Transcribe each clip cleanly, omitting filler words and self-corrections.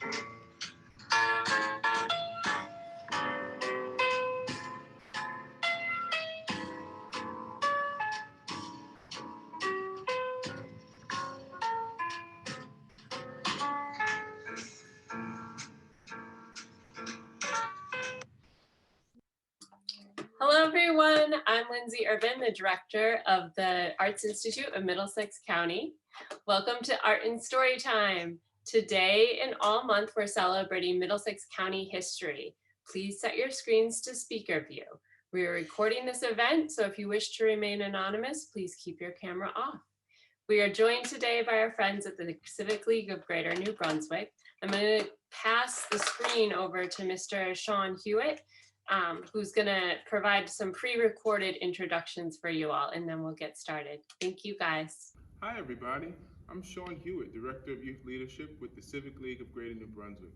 Hello, everyone. I'm Lindsay Irvin, the director of the Arts Institute of Middlesex County. Welcome to Art and Story Time. Today and all month, we're celebrating Middlesex County history. Please set your screens to speaker view. We are recording this event, so if you wish to remain anonymous, please keep your camera off. We are joined today by our friends at the Civic League of Greater New Brunswick. I'm going to pass the screen over to Mr. Sean Hewitt, who's going to provide some pre-recorded introductions for you all, and then we'll get started. Thank you, guys. Hi, everybody. I'm Sean Hewitt, Director of Youth Leadership with the Civic League of Greater New Brunswick.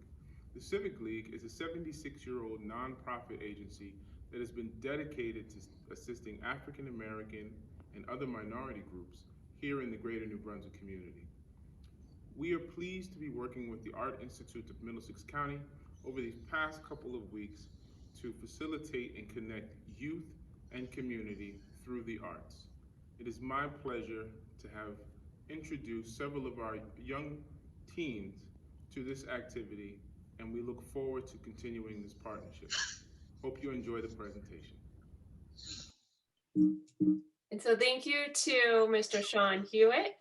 The Civic League is a 76-year-old nonprofit agency that has been dedicated to assisting African American and other minority groups here in the Greater New Brunswick community. We are pleased to be working with the Art Institute of Middlesex County over these past couple of weeks to facilitate and connect youth and community through the arts. It is my pleasure to have introduced several of our young teens to this activity, and we look forward to continuing this partnership. Hope you enjoy the presentation. And so thank you to Mr. Sean Hewitt.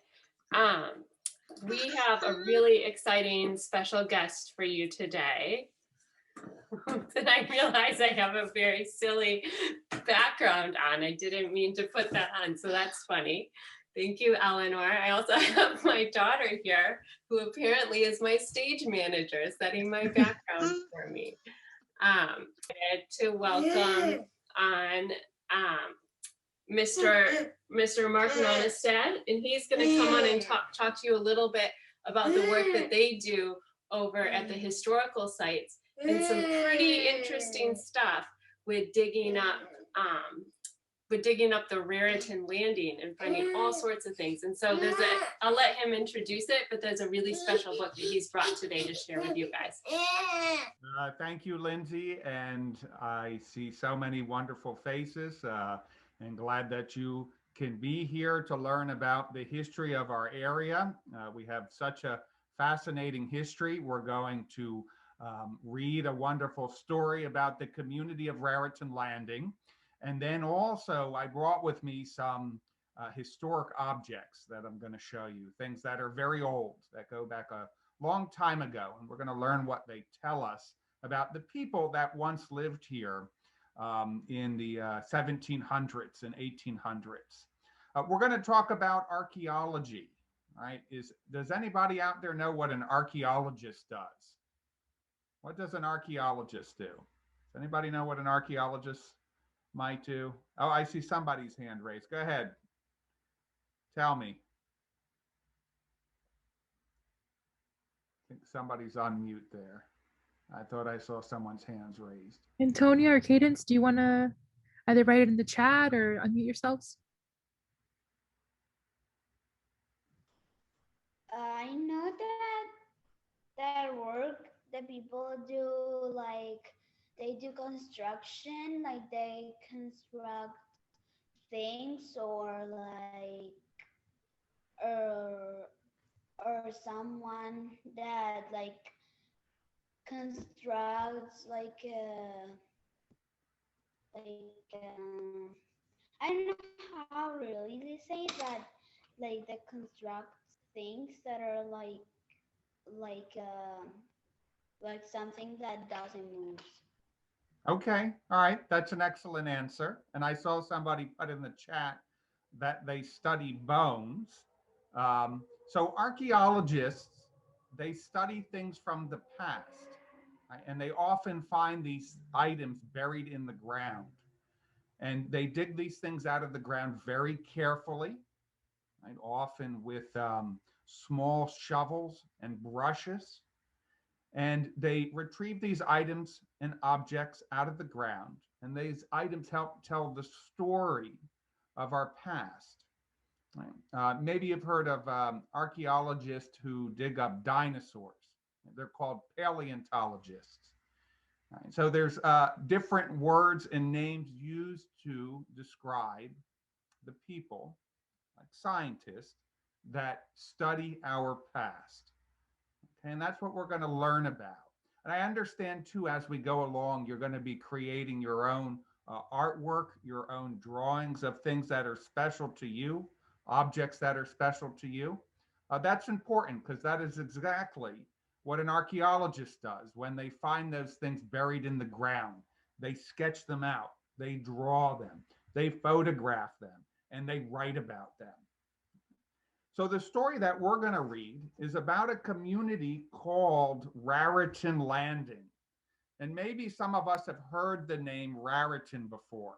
We have a really exciting special guest for you today. And I realize I have a very silly background on. I didn't mean to put that on, so that's funny. Thank you, Eleanor. I also have my daughter here, who apparently is my stage manager, setting my background for me. To welcome on Mr. Mark Nonestad, and he's going to come on and talk to you a little bit about the work that they do over at the historical sites, and some pretty interesting stuff with digging up the Raritan Landing and finding all sorts of things. And so I'll let him introduce it, but there's a really special book that he's brought today to share with you guys. Thank you, Lindsay. And I see so many wonderful faces, and glad that you can be here to learn about the history of our area. We have such a fascinating history. We're going to read a wonderful story about the community of Raritan Landing. And then also I brought with me some historic objects that I'm going to show you, things that are very old, that go back a long time ago. And we're going to learn what they tell us about the people that once lived here in the 1700s and 1800s. We're going to talk about archaeology, right? Does anybody out there know what an archaeologist does? What does an archaeologist do? Does anybody know what an archaeologist might do? Oh, I see somebody's hand raised. Go ahead. Tell me. I think somebody's on mute there. I thought I saw someone's hands raised. Antonia or Cadence, do you want to either write it in the chat or unmute yourselves? I know that work that people do, like they do construction, like they construct things, or like or someone that like constructs I don't know how really they say that, like that constructs things that are like something that doesn't move. Okay, all right, that's an excellent answer. And I saw somebody put in the chat that they study bones. So archaeologists, they study things from the past, right? And they often find these items buried in the ground. And they dig these things out of the ground very carefully, right? Often with small shovels and brushes. And they retrieve these items and objects out of the ground. And these items help tell the story of our past. Maybe you've heard of archaeologists who dig up dinosaurs. They're called paleontologists. Right? So there's different words and names used to describe the people, like scientists, that study our past. Okay, and that's what we're going to learn about. And I understand too, as we go along, you're going to be creating your own artwork, your own drawings of things that are special to you, objects that are special to you. That's important because that is exactly what an archaeologist does when they find those things buried in the ground. They sketch them out, they draw them, they photograph them, and they write about them. So the story that we're going to read is about a community called Raritan Landing. And maybe some of us have heard the name Raritan before.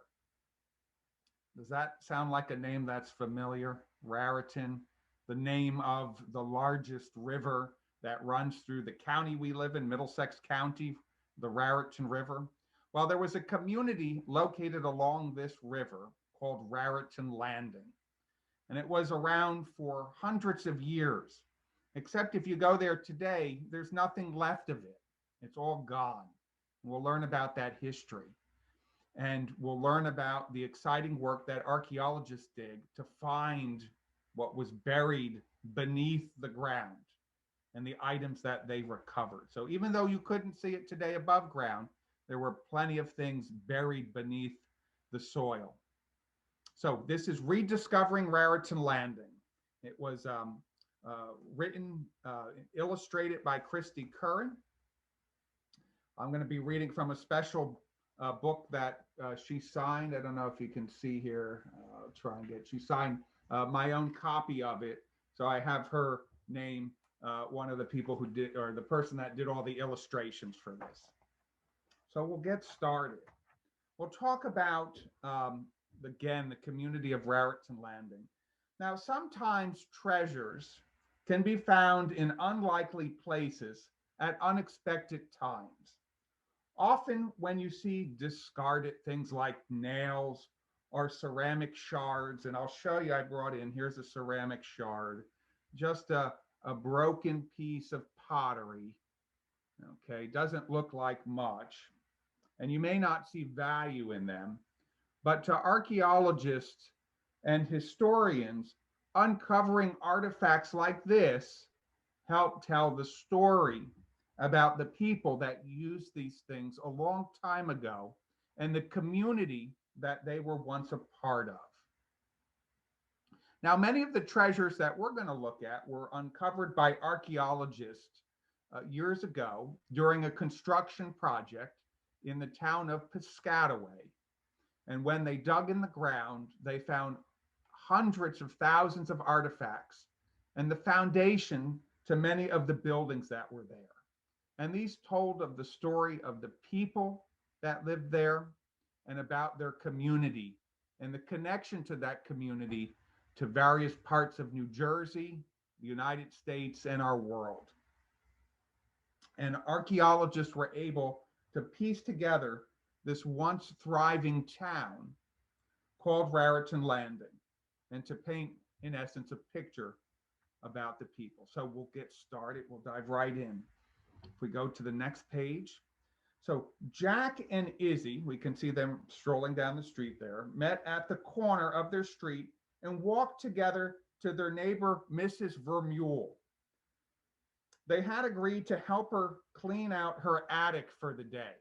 Does that sound like a name that's familiar? Raritan, the name of the largest river that runs through the county we live in, Middlesex County, the Raritan River. Well, there was a community located along this river called Raritan Landing. And it was around for hundreds of years. Except if you go there today, there's nothing left of it. It's all gone. We'll learn about that history. And we'll learn about the exciting work that archaeologists did to find what was buried beneath the ground and the items that they recovered. So even though you couldn't see it today above ground, there were plenty of things buried beneath the soil. So this is Rediscovering Raritan Landing. It was written, illustrated by Christy Curran. I'm going to be reading from a special book that she signed. I don't know if you can see here. I'll try and get. She signed my own copy of it. So I have her name, one of the people who did, or the person that did all the illustrations for this. So we'll get started. We'll talk about, again, the community of Raritan Landing. Now, sometimes treasures can be found in unlikely places at unexpected times. Often when you see discarded things like nails or ceramic shards, and I'll show you, I brought in, here's a ceramic shard, just a broken piece of pottery, okay, doesn't look like much, and you may not see value in them, but to archaeologists and historians, uncovering artifacts like this help tell the story about the people that used these things a long time ago and the community that they were once a part of. Now, many of the treasures that we're going to look at were uncovered by archaeologists years ago during a construction project in the town of Piscataway. And when they dug in the ground, they found hundreds of thousands of artifacts and the foundation to many of the buildings that were there. And these told of the story of the people that lived there and about their community and the connection to that community to various parts of New Jersey, the United States, and our world. And archaeologists were able to piece together this once thriving town called Raritan Landing and to paint, in essence, a picture about the people. So we'll get started. We'll dive right in. If we go to the next page. So Jack and Izzy, we can see them strolling down the street there, met at the corner of their street and walked together to their neighbor, Mrs. Vermeulen. They had agreed to help her clean out her attic for the day.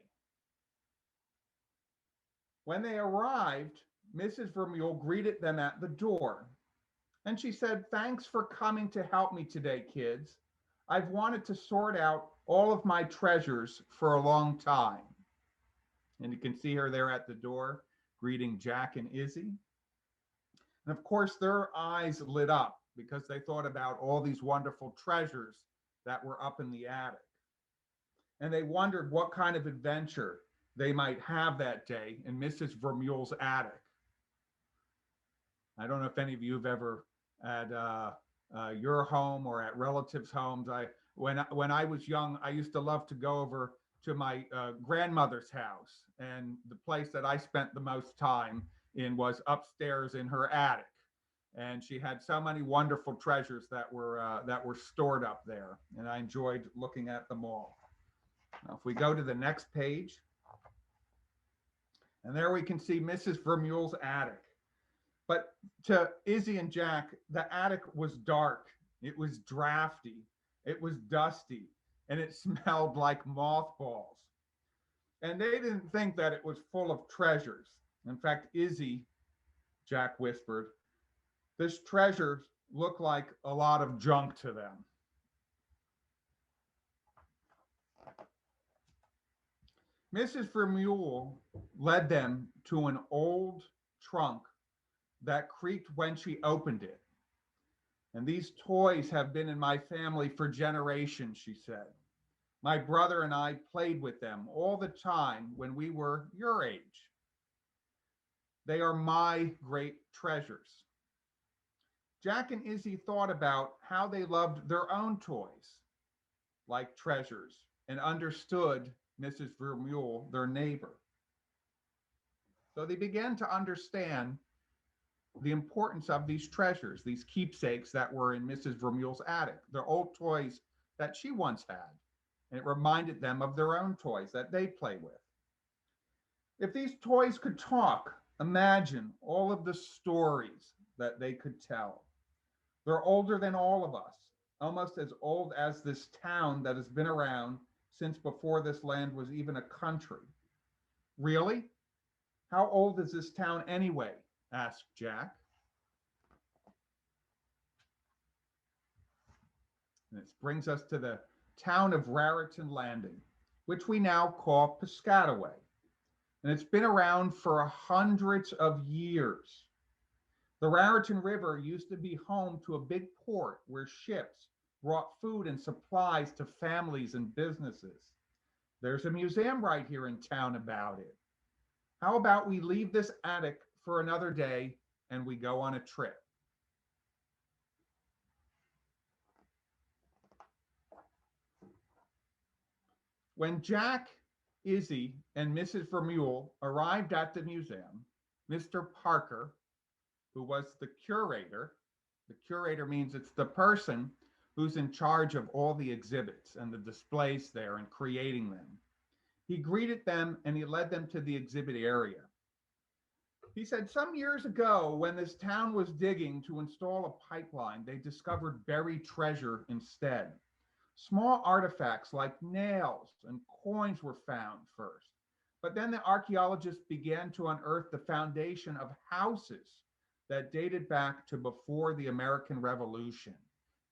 When they arrived, Mrs. Vermeulen greeted them at the door. And she said, "Thanks for coming to help me today, kids. I've wanted to sort out all of my treasures for a long time." And you can see her there at the door greeting Jack and Izzy. And of course, their eyes lit up because they thought about all these wonderful treasures that were up in the attic. And they wondered what kind of adventure they might have that day in Mrs. Vermeulen's attic. I don't know if any of you have ever at your home or at relatives' homes. When I was young, I used to love to go over to my grandmother's house, and the place that I spent the most time in was upstairs in her attic. And she had so many wonderful treasures that were stored up there, and I enjoyed looking at them all. Now, if we go to the next page, and there we can see Mrs. Vermeule's attic. But to Izzy and Jack, the attic was dark, it was drafty, it was dusty, and it smelled like mothballs. And they didn't think that it was full of treasures. In fact, Izzy, Jack whispered, this treasure looked like a lot of junk to them. Mrs. Vermeule led them to an old trunk that creaked when she opened it. And these toys have been in my family for generations, she said. My brother and I played with them all the time when we were your age. They are my great treasures. Jack and Izzy thought about how they loved their own toys, like treasures, and understood Mrs. Vermeule, their neighbor. So they began to understand the importance of these treasures, these keepsakes that were in Mrs. Vermeule's attic, their old toys that she once had. And it reminded them of their own toys that they play with. If these toys could talk, imagine all of the stories that they could tell. They're older than all of us, almost as old as this town that has been around since before this land was even a country. Really? How old is this town anyway? Asked Jack. And this brings us to the town of Raritan Landing, which we now call Piscataway. And it's been around for hundreds of years. The Raritan River used to be home to a big port where ships brought food and supplies to families and businesses. There's a museum right here in town about it. How about we leave this attic for another day and we go on a trip? When Jack, Izzy, and Mrs. Vermeule arrived at the museum, Mr. Parker, who was the curator means it's the person who's in charge of all the exhibits and the displays there and creating them. He greeted them and he led them to the exhibit area. He said, some years ago, when this town was digging to install a pipeline, they discovered buried treasure instead. Small artifacts like nails and coins were found first. But then the archaeologists began to unearth the foundation of houses that dated back to before the American Revolution.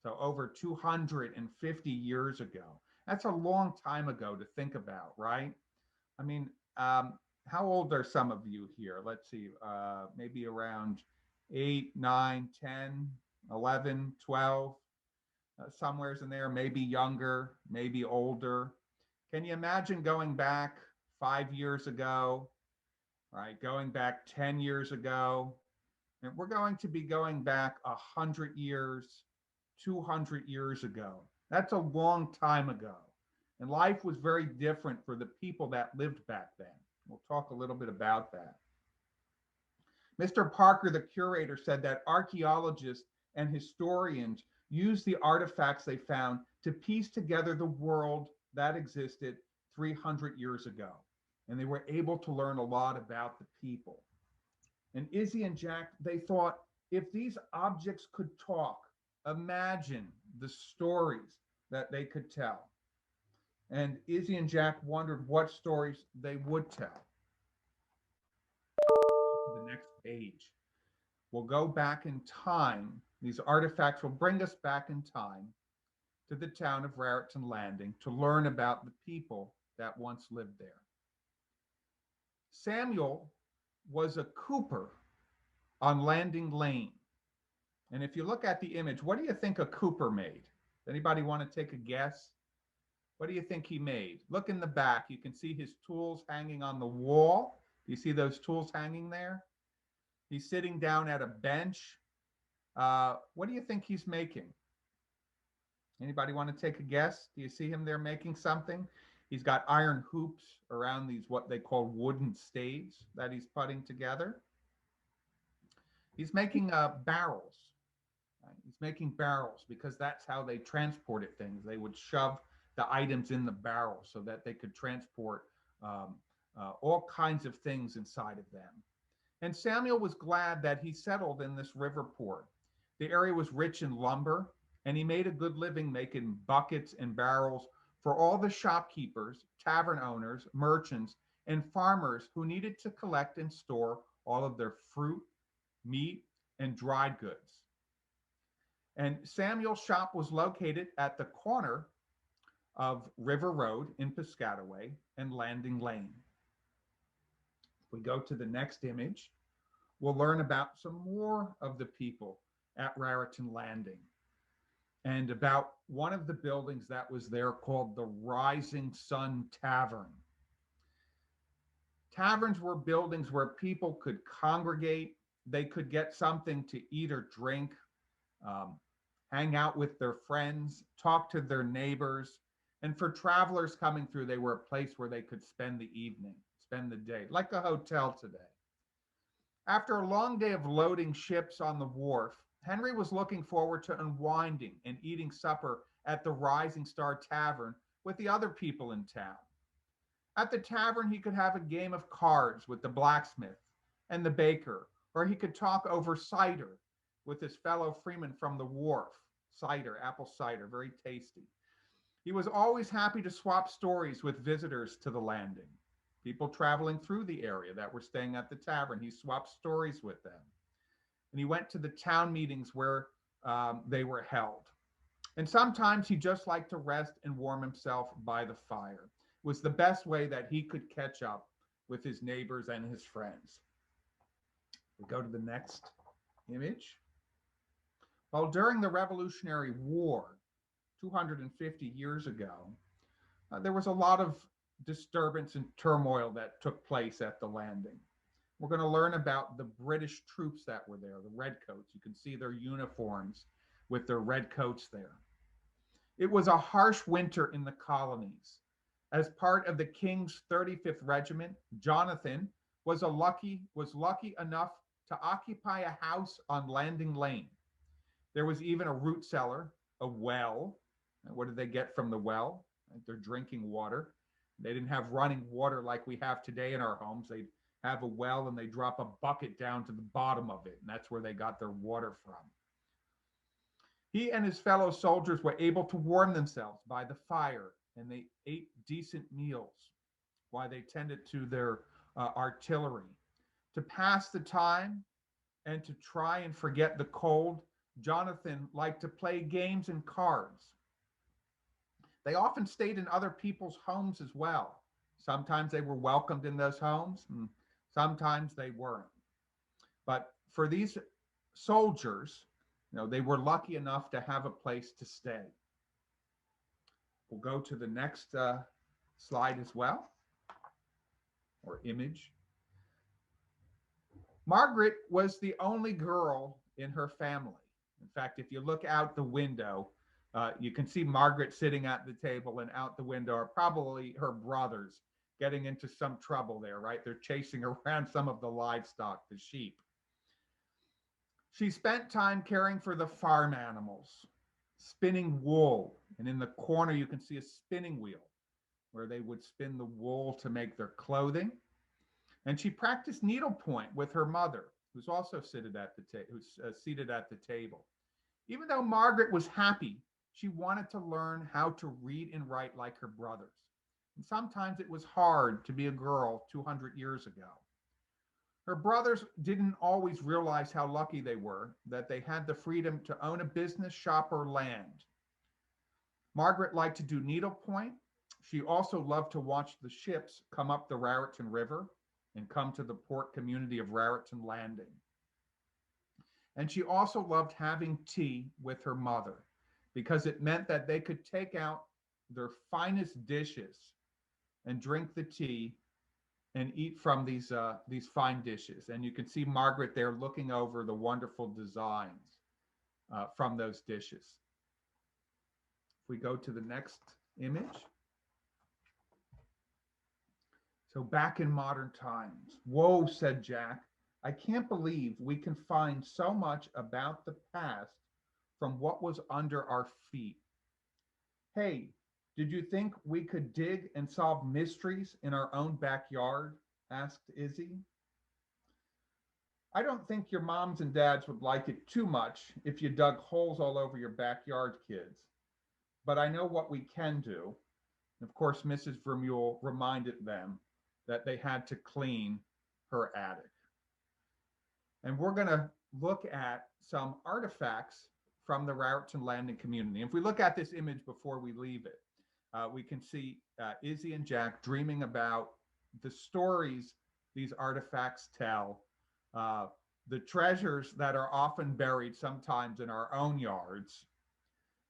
So over 250 years ago. That's a long time ago to think about, right? I mean, how old are some of you here? Let's see, maybe around 8, 9, 10, 11, 12, somewheres in there, maybe younger, maybe older. Can you imagine going back 5 years ago, right? Going back 10 years ago? And we're going to be going back 100 years, 200 years ago. That's a long time ago. And life was very different for the people that lived back then. We'll talk a little bit about that. Mr. Parker, the curator, said that archaeologists and historians use the artifacts they found to piece together the world that existed 300 years ago. And they were able to learn a lot about the people. And Izzy and Jack, they thought, if these objects could talk, imagine the stories that they could tell. And Izzy and Jack wondered what stories they would tell. The next page. We'll go back in time. These artifacts will bring us back in time to the town of Raritan Landing to learn about the people that once lived there. Samuel was a cooper on Landing Lane. And if you look at the image, what do you think a cooper made? Anybody want to take a guess? What do you think he made? Look in the back. You can see his tools hanging on the wall. Do you see those tools hanging there? He's sitting down at a bench. What do you think he's making? Anybody want to take a guess? Do you see him there making something? He's got iron hoops around these, what they call wooden staves that he's putting together. He's making barrels. Right? He's making barrels because that's how they transported things. They would shove the items in the barrel so that they could transport um, all kinds of things inside of them. And Samuel was glad that he settled in this river port. The area was rich in lumber, and he made a good living making buckets and barrels for all the shopkeepers, tavern owners, merchants, and farmers who needed to collect and store all of their fruit, meat, and dried goods. And Samuel's shop was located at the corner of River Road in Piscataway and Landing Lane. If we go to the next image, we'll learn about some more of the people at Raritan Landing and about one of the buildings that was there called the Rising Sun Tavern. Taverns were buildings where people could congregate, they could get something to eat or drink, um, hang out with their friends, talk to their neighbors. And for travelers coming through, they were a place where they could spend the evening, spend the day, like a hotel today. After a long day of loading ships on the wharf, Henry was looking forward to unwinding and eating supper at the Rising Star Tavern with the other people in town. At the tavern, he could have a game of cards with the blacksmith and the baker, or he could talk over cider with his fellow freeman from the wharf. Cider, apple cider, very tasty. He was always happy to swap stories with visitors to the landing. People traveling through the area that were staying at the tavern, he swapped stories with them. And he went to the town meetings where they were held. And sometimes he just liked to rest and warm himself by the fire. It was the best way that he could catch up with his neighbors and his friends. We go to the next image. Well, during the Revolutionary War, 250 years ago, there was a lot of disturbance and turmoil that took place at the landing. We're going to learn about the British troops that were there, the redcoats. You can see their uniforms with their red coats there. It was a harsh winter in the colonies. As part of the King's 35th Regiment, Jonathan was lucky enough to occupy a house on Landing Lane. There was even a root cellar, a well. What did they get from the well? Their drinking water. They didn't have running water like we have today in our homes. They'd have a well and they drop a bucket down to the bottom of it, and that's where they got their water from. He and his fellow soldiers were able to warm themselves by the fire, and they ate decent meals while they tended to their artillery. To pass the time and to try and forget the cold, Jonathan liked to play games and cards. They often stayed in other people's homes as well. Sometimes they were welcomed in those homes, and sometimes they weren't. But for these soldiers, they were lucky enough to have a place to stay. We'll go to the next slide as well, or image. Margaret was the only girl in her family. In fact, if you look out the window, you can see Margaret sitting at the table, and out the window are probably her brothers getting into some trouble there, right? They're chasing around some of the livestock, the sheep. She spent time caring for the farm animals, spinning wool. And in the corner, you can see a spinning wheel where they would spin the wool to make their clothing. And she practiced needlepoint with her mother, who's also seated at the table. Even though Margaret was happy, she wanted to learn how to read and write like her brothers. And sometimes it was hard to be a girl 200 years ago. Her brothers didn't always realize how lucky they were that they had the freedom to own a business, shop, or land. Margaret liked to do needlepoint. She also loved to watch the ships come up the Raritan River and come to the port community of Raritan Landing. And she also loved having tea with her mother because it meant that they could take out their finest dishes and drink the tea and eat from these fine dishes. And you can see Margaret there looking over the wonderful designs from those dishes. If we go to the next image. So back in modern times, "Whoa," said Jack, I can't believe we can find so much about the past from what was under our feet. Hey, did you think we could dig and solve mysteries in our own backyard? Asked Izzy. I don't think your moms and dads would like it too much if you dug holes all over your backyard, kids. But I know what we can do. Of course, Mrs. Vermeulen reminded them that they had to clean her attic. And we're going to look at some artifacts from the Raritan Landing community. If we look at this image before we leave it, we can see Izzy and Jack dreaming about the stories these artifacts tell, the treasures that are often buried sometimes in our own yards,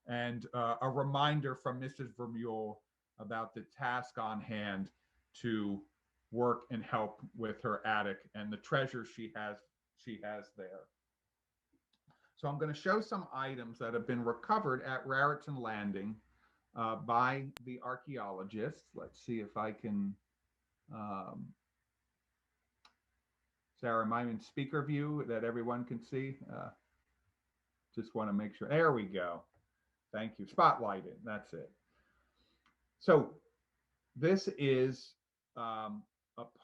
and a reminder from Mrs. Vermeulen about the task on hand to work and help with her attic and the treasures she has there. So I'm going to show some items that have been recovered at Raritan Landing by the archaeologists. Let's see if I can, Sarah, am I in speaker view that everyone can see? Just want to make sure. There we go. Thank you. Spotlight it. That's it. So this is a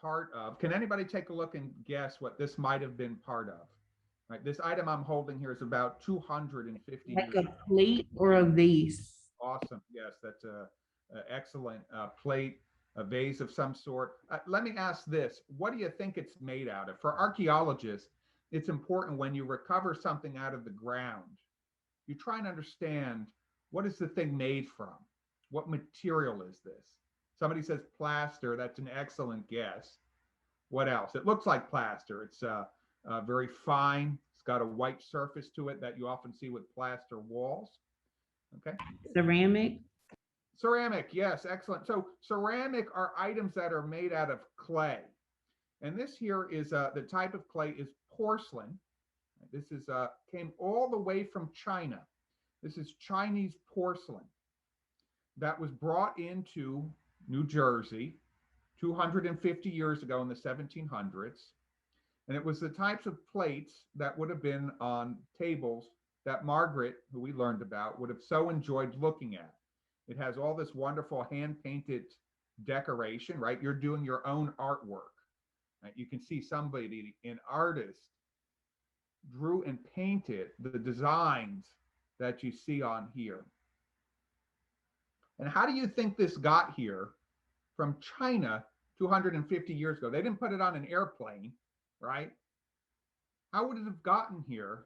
part of, can anybody take a look and guess what this might have been part of? Right, this item I'm holding here is about 250 Like years. a plate or a vase. Awesome. Yes, that's a excellent plate, a vase of some sort. Let me ask this. What do you think it's made out of? For archaeologists, it's important when you recover something out of the ground, you try and understand, what is the thing made from? What material is this? Somebody says plaster. That's an excellent guess. What else? It looks like plaster. It's very fine. It's got a white surface to it that you often see with plaster walls. Okay. Ceramic. Ceramic, yes, excellent. So ceramic are items that are made out of clay. And this here is the type of clay is porcelain. This is came all the way from China. This is Chinese porcelain that was brought into New Jersey 250 years ago in the 1700s. And it was the types of plates that would have been on tables that Margaret, who we learned about, would have so enjoyed looking at. It has all this wonderful hand-painted decoration, right? You're doing your own artwork. Right? You can see somebody, an artist, drew and painted the designs that you see on here. And how do you think this got here from China 250 years ago? They didn't put it on an airplane, right? How would it have gotten here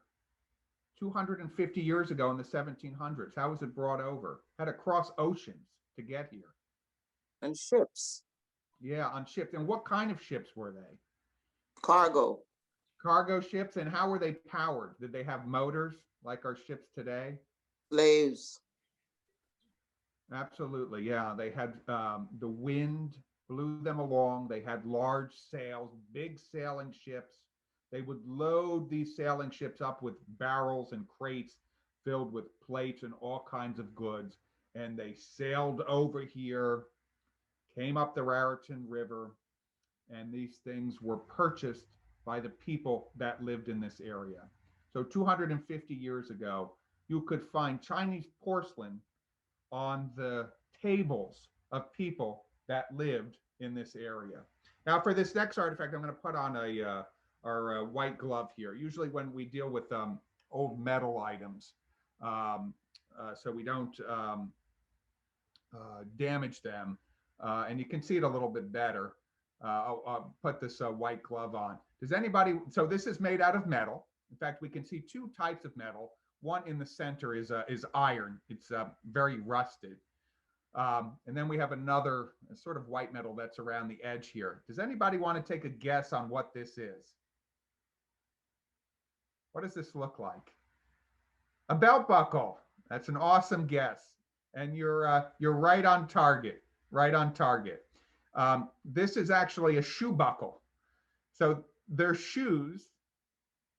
250 years ago in the 1700s? How was it brought over? Had to cross oceans to get here. And ships. Yeah, on ships. And what kind of ships were they? Cargo. Cargo ships. And how were they powered? Did they have motors like our ships today? Slaves. Absolutely. Yeah, they had the wind blew them along. They had large sails, big sailing ships. They would load these sailing ships up with barrels and crates filled with plates and all kinds of goods. And they sailed over here, came up the Raritan River, and these things were purchased by the people that lived in this area. So 250 years ago, you could find Chinese porcelain on the tables of people that lived in this area. Now, for this next artifact, I'm going to put on our white glove here. Usually when we deal with old metal items, so we don't damage them, and you can see it a little bit better. I'll put this white glove on. Does anybody, so this is made out of metal. In fact, we can see two types of metal. One in the center is iron. It's very rusted. And then we have another sort of white metal that's around the edge here. Does anybody want to take a guess on what this is? What does this look like? A belt buckle. That's an awesome guess. And you're right on target, right on target. This is actually a shoe buckle. So their shoes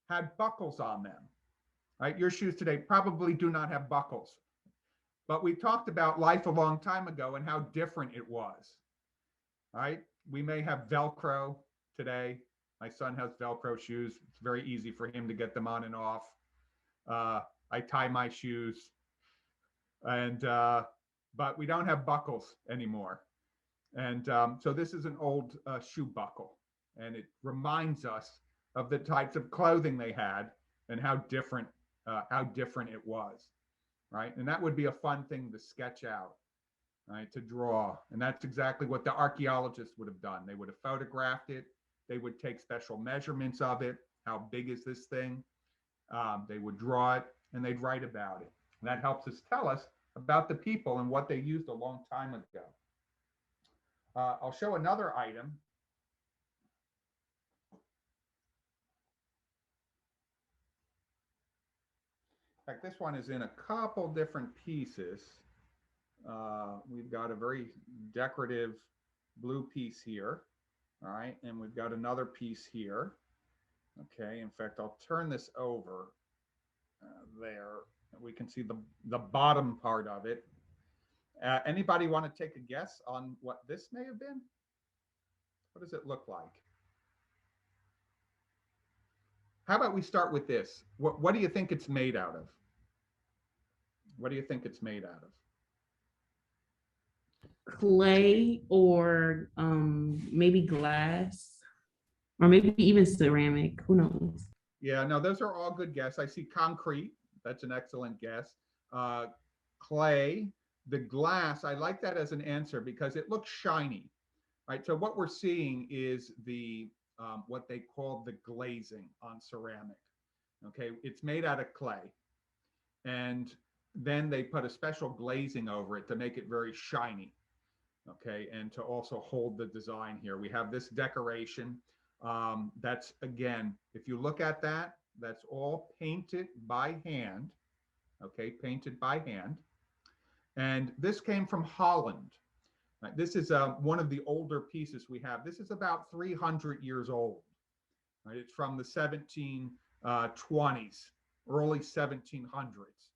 had buckles on them. Right? Your shoes today probably do not have buckles. But we talked about life a long time ago and how different it was. Right? We may have Velcro today. My son has Velcro shoes. It's very easy for him to get them on and off. I tie my shoes, and but we don't have buckles anymore. And so this is an old shoe buckle, and it reminds us of the types of clothing they had and how different it was, right? And that would be a fun thing to sketch out, right? To draw, and that's exactly what the archaeologists would have done. They would have photographed it. They would take special measurements of it. How big is this thing? They would draw it, and they'd write about it. And that helps us tell us about the people and what they used a long time ago. I'll show another item. In fact, this one is in a couple different pieces. We've got a very decorative blue piece here. All right, and we've got another piece here. Okay, in fact, I'll turn this over there. We can see the bottom part of it. Anybody want to take a guess on what this may have been? What does it look like? How about we start with this? What do you think it's made out of? What do you think it's made out of? Clay or maybe glass or maybe even ceramic. Who knows? Yeah, no, those are all good guesses. I see concrete. That's an excellent guess. Clay, the glass, I like that as an answer because it looks shiny, right? So what we're seeing is the what they call the glazing on ceramic. Okay, it's made out of clay, and then they put a special glazing over it to make it very shiny. Okay, and to also hold the design here. We have this decoration. That's, again, if you look at that, that's all painted by hand. Okay, painted by hand. And this came from Holland. Right, this is one of the older pieces we have. This is about 300 years old. Right, it's from the 1720s, early 1700s.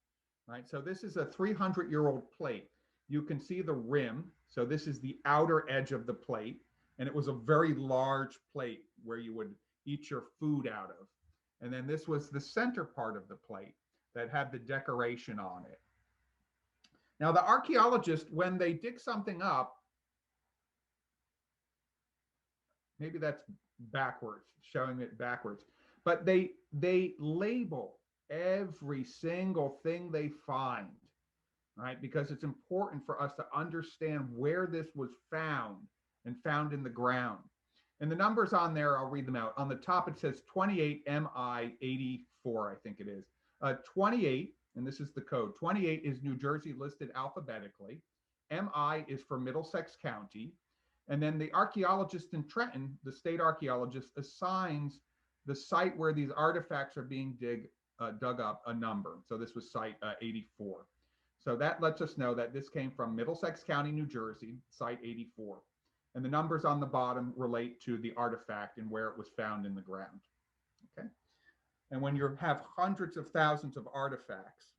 Right, so this is a 300-year-old plate. You can see the rim. So this is the outer edge of the plate. And it was a very large plate where you would eat your food out of. And then this was the center part of the plate that had the decoration on it. Now, the archaeologists, when they dig something up, maybe that's backwards, showing it backwards, but they label every single thing they find. Right? Because it's important for us to understand where this was found and found in the ground. And the numbers on there, I'll read them out. On the top, it says 28 MI 84, I think it is. 28, and this is the code, 28 is New Jersey listed alphabetically. MI is for Middlesex County. And then the archaeologist in Trenton, the state archaeologist, assigns the site where these artifacts are being dug up a number. So this was site 84. So that lets us know that this came from Middlesex County, New Jersey, site 84. And the numbers on the bottom relate to the artifact and where it was found in the ground. Okay. And when you have hundreds of thousands of artifacts,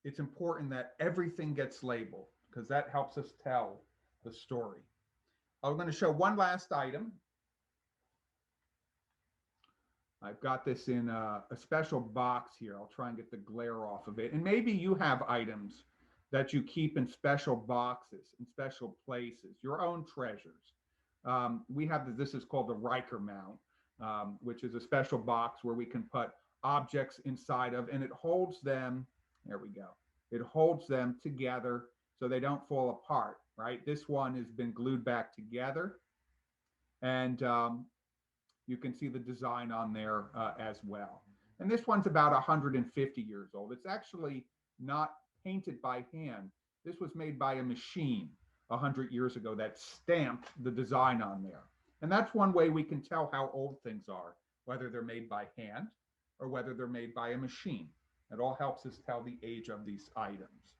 it's important that everything gets labeled because that helps us tell the story. I'm going to show one last item. I've got this in a special box here. I'll try and get the glare off of it. And maybe you have items that you keep in special boxes, in special places, your own treasures. We have this is called the Riker mount, which is a special box where we can put objects inside of, and it holds them, there we go. It holds them together so they don't fall apart, right? This one has been glued back together. And you can see the design on there as well. And this one's about 150 years old. It's actually not painted by hand. This was made by a machine 100 years ago that stamped the design on there. And that's one way we can tell how old things are, whether they're made by hand or whether they're made by a machine. It all helps us tell the age of these items.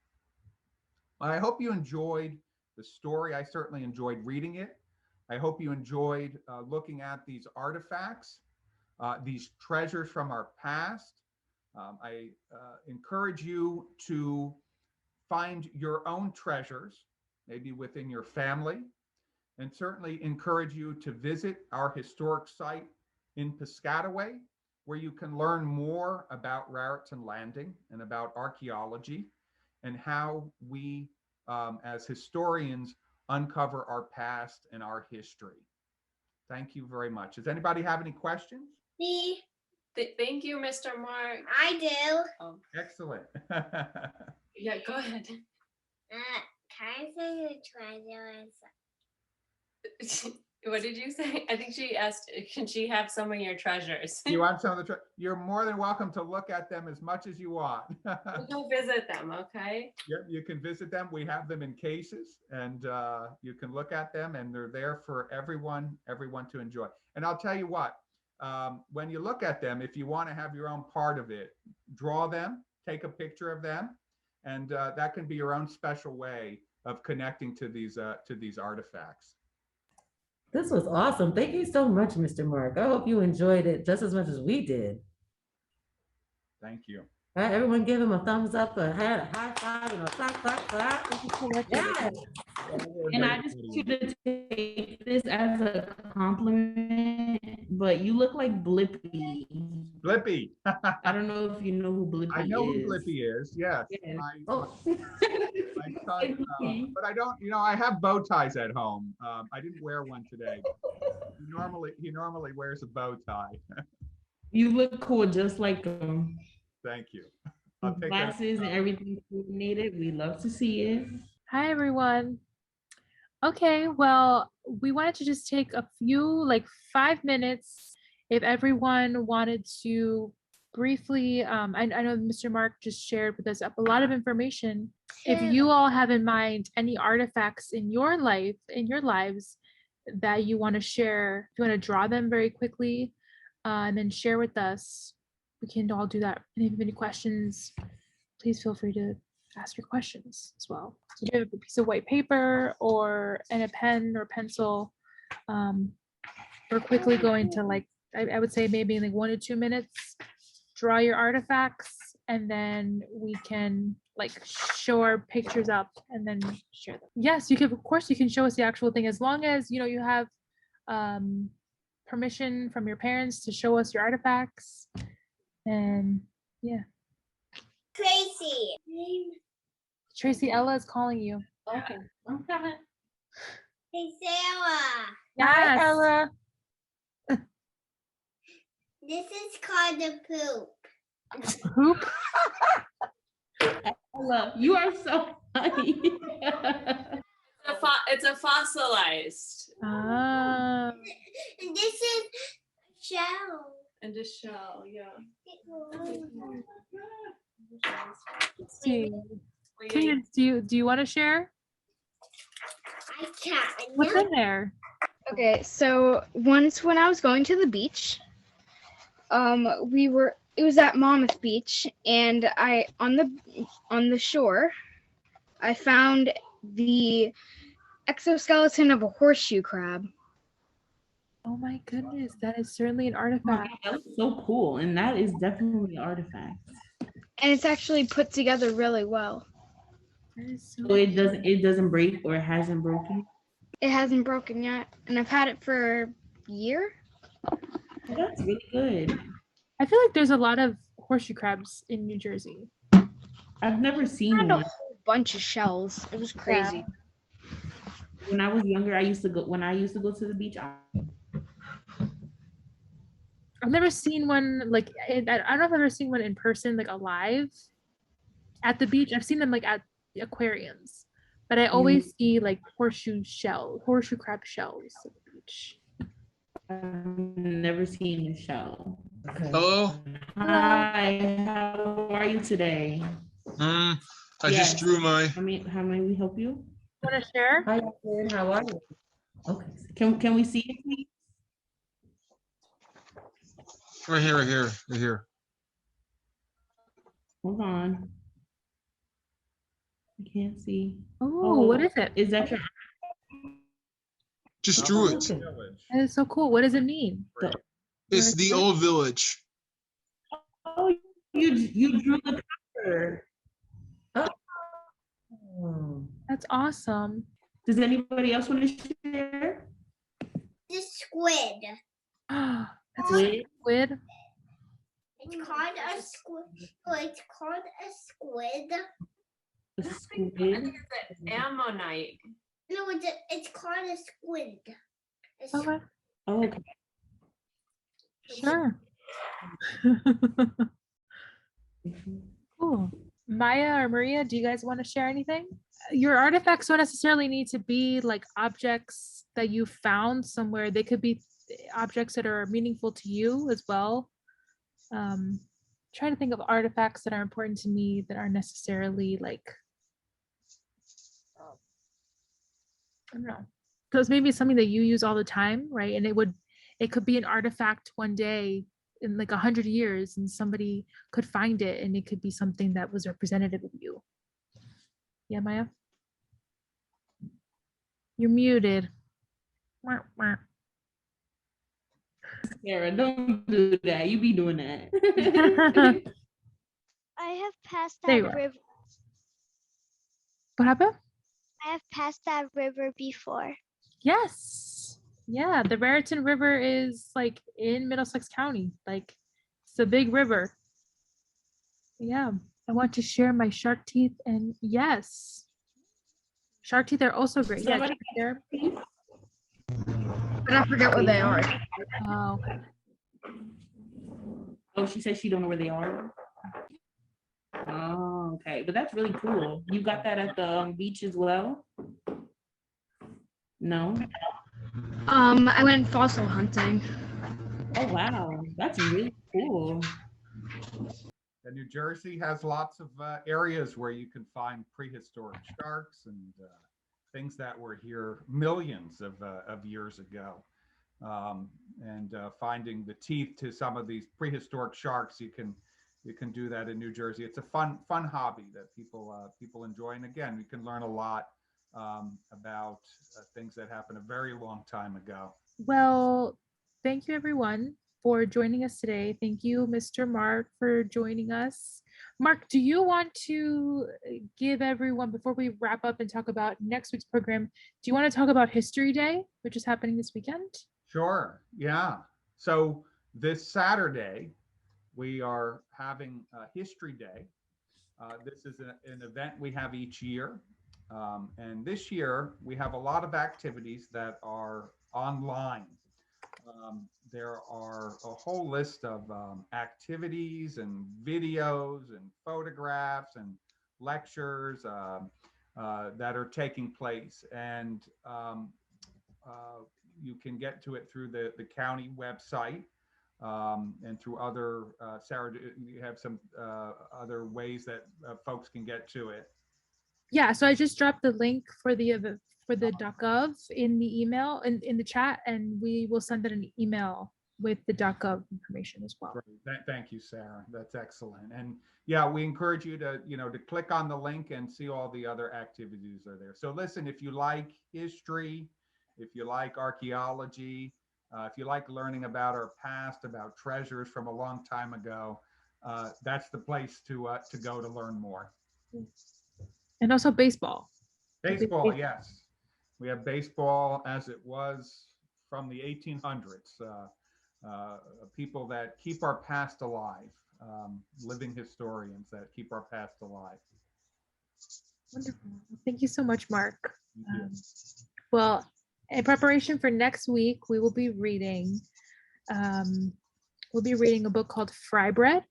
I hope you enjoyed the story. I certainly enjoyed reading it. I hope you enjoyed looking at these artifacts, these treasures from our past. I encourage you to find your own treasures, maybe within your family, and certainly encourage you to visit our historic site in Piscataway, where you can learn more about Raritan Landing and about archaeology and how we, as historians, uncover our past and our history. Thank you very much. Does anybody have any questions? Me. Thank you, Mr. Mark. I do. Oh, Excellent. yeah, go ahead. Can I say the treasure? What did you say? I think she asked, can she have some of your treasures? You want some of the you're more than welcome to look at them as much as you want. We'll go visit them, okay? Yep, you can visit them. We have them in cases, and you can look at them, and they're there for everyone to enjoy. And I'll tell you what, when you look at them, if you want to have your own part of it, draw them, take a picture of them, and that can be your own special way of connecting to these artifacts. This was awesome. Thank you so much, Mr. Mark. I hope you enjoyed it just as much as we did. Thank you. All right, everyone give him a thumbs up, a high five, and a clap, clap, clap. Yeah. And I just want you to take this as a compliment, but you look like Blippi. Blippi. I don't know if you know who Blippi is. I know who Blippi is, yes. Yeah. My son, but I don't, I have bow ties at home. I didn't wear one today. He normally wears a bow tie. You look cool just like him. Thank you. I'll take Glasses and everything coordinated. We love to see it. Hi, everyone. Okay, well, we wanted to just take a few, like 5 minutes, if everyone wanted to briefly, I know Mr. Mark just shared with us a lot of information. If you all have in mind any artifacts in your life, in your lives that you want to share, if you want to draw them very quickly, and then share with us, we can all do that. And if you have any questions, please feel free to ask your questions as well. So if you have a piece of white paper and a pen or pencil, we're quickly going to, like, I would say maybe in like 1 to 2 minutes, draw your artifacts, and then we can like show our pictures up and then share them. Yes, you can, of course, you can show us the actual thing, as long as you have permission from your parents to show us your artifacts. And yeah. Tracy, Ella is calling you. Okay, I'm coming. Hey, Sarah. Yes. Hi, Ella. This is called the poop. Poop? Ella, you are so funny. It's a fossilized. Ah. And this is shell. And a shell, yeah. Let's see. Cadence, do you want to share? I can. What's in there? Okay, so once when I was going to the beach, it was at Monmouth Beach, and on the shore, I found the exoskeleton of a horseshoe crab. Oh my goodness, that is certainly an artifact. That was so cool, and that is definitely an artifact. And it's actually put together really well. That is so So it doesn't break, or it hasn't broken? It hasn't broken yet, and I've had it for a year. That's really good. I feel like there's a lot of horseshoe crabs in New Jersey. I've never seen I had one. a whole bunch of shells. It was crazy. When I was younger, I used to go to the beach. I've never seen one, like, I don't know if I've ever seen one in person, like alive at the beach. I've seen them like at the aquariums, but I always see like horseshoe crab shells at the beach. I've never seen a shell. Okay. Hello. Hi, how are you today? I just drew my. How may we help you? Want to share? Hi, Ed, how are you? Okay. Can we see it, please? Right here. Hold on. I can't see. Oh, what is it? Is that your? Just drew it. Okay. That is so cool. What does it mean? It's the old village. Oh, you drew the picture. Oh. That's awesome. Does anybody else want to share? squid. That's a squid. It's called a squid. It's called a squid. A I squid. think it's an ammonite. No, it's called a squid. Okay, Oh, okay. sure. Cool. Maya or Maria, do you guys want to share anything? Your artifacts don't necessarily need to be like objects that you found somewhere. They could be objects that are meaningful to you as well. Trying to think of artifacts that are important to me that aren't necessarily like, I don't know. Because maybe it's something that you use all the time, right? And it could be an artifact one day in like 100 years, and somebody could find it, and it could be something that was representative of you. Yeah, Maya? You're muted. Wah, wah. Sarah, don't do that. You be doing that. I have passed There you that are. river. What happened? I have passed that river before. Yes. Yeah, the Raritan River is like in Middlesex County. Like it's a big river. Yeah. I want to share my shark teeth, and yes. Shark teeth are also great. Yeah, Somebody- share. But I forget what they are. Oh, Oh, she said she don't know where they are. Oh, okay. But that's really cool. You got that at the beach as well? No? I went fossil hunting. Oh, wow. That's really cool. And New Jersey has lots of areas where you can find prehistoric sharks and things that were here millions of years ago. And finding the teeth to some of these prehistoric sharks, you can do that in New Jersey. It's a fun hobby that people enjoy. And again, we can learn a lot about things that happened a very long time ago. well, thank you everyone for joining us today. Thank you, Mr. Mark, for joining us. Mark, do you want to give everyone, before we wrap up and talk about next week's program, do you want to talk about History Day, which is happening this weekend? Sure. Yeah. So this Saturday, we are having History Day. This is an event we have each year. And this year, we have a lot of activities that are online. There are a whole list of activities and videos and photographs and lectures that are taking place. And you can get to it through the county website and through other, Sarah, you have some other ways that folks can get to it. Yeah, so I just dropped the link for the .gov in the email and in the chat, and we will send it an email with the .gov information as well. Great. Thank you, Sarah. That's excellent. And yeah, we encourage you to click on the link and see all the other activities are there. So listen, if you like history, if you like archaeology, if you like learning about our past, about treasures from a long time ago, that's the place to go to learn more. And also baseball. Baseball, yes. We have baseball as it was from the 1800s. People that keep our past alive, living historians that keep our past alive. Wonderful. Thank you so much, Mark. Thank you. Well, in preparation for next week, we will be reading a book called Fry Bread.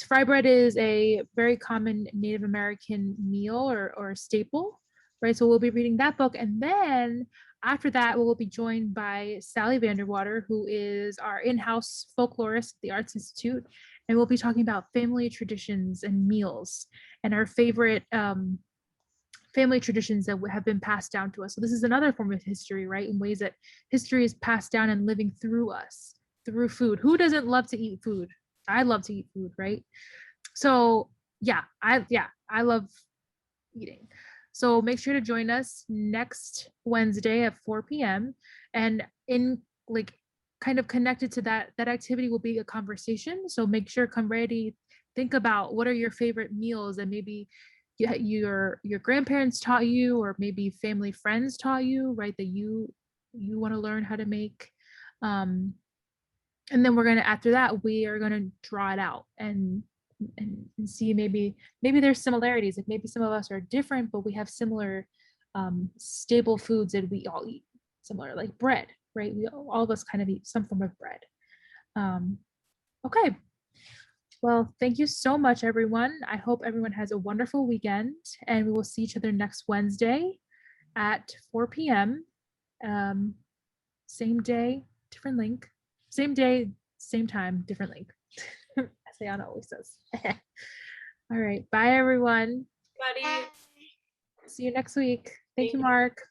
Fry bread is a very common Native American meal or staple, right? So we'll be reading that book, and then after that, we'll be joined by Sally Vanderwater, who is our in-house folklorist at the Arts Institute, and we'll be talking about family traditions and meals and our favorite family traditions that have been passed down to us. So this is another form of history, right? In ways that history is passed down and living through us, through food. Who doesn't love to eat food? I love to eat food, right? So I love eating. So make sure to join us next Wednesday at 4 p.m. And in kind of connected to that activity will be a conversation. So make sure, come ready, think about what are your favorite meals that maybe your grandparents taught you, or maybe family friends taught you, right? That you want to learn how to make. And then we're gonna, after that, we are gonna draw it out and see maybe there's similarities. Like maybe some of us are different, but we have similar staple foods that we all eat similar, like bread, right? We all of us kind of eat some form of bread. Okay. Well, thank you so much, everyone. I hope everyone has a wonderful weekend, and we will see each other next Wednesday at 4 p.m. Same day, different link. Same day, same time, different link. As Ayana always says. All right. Bye, everyone. Buddy. See you next week. Thank you, Mark.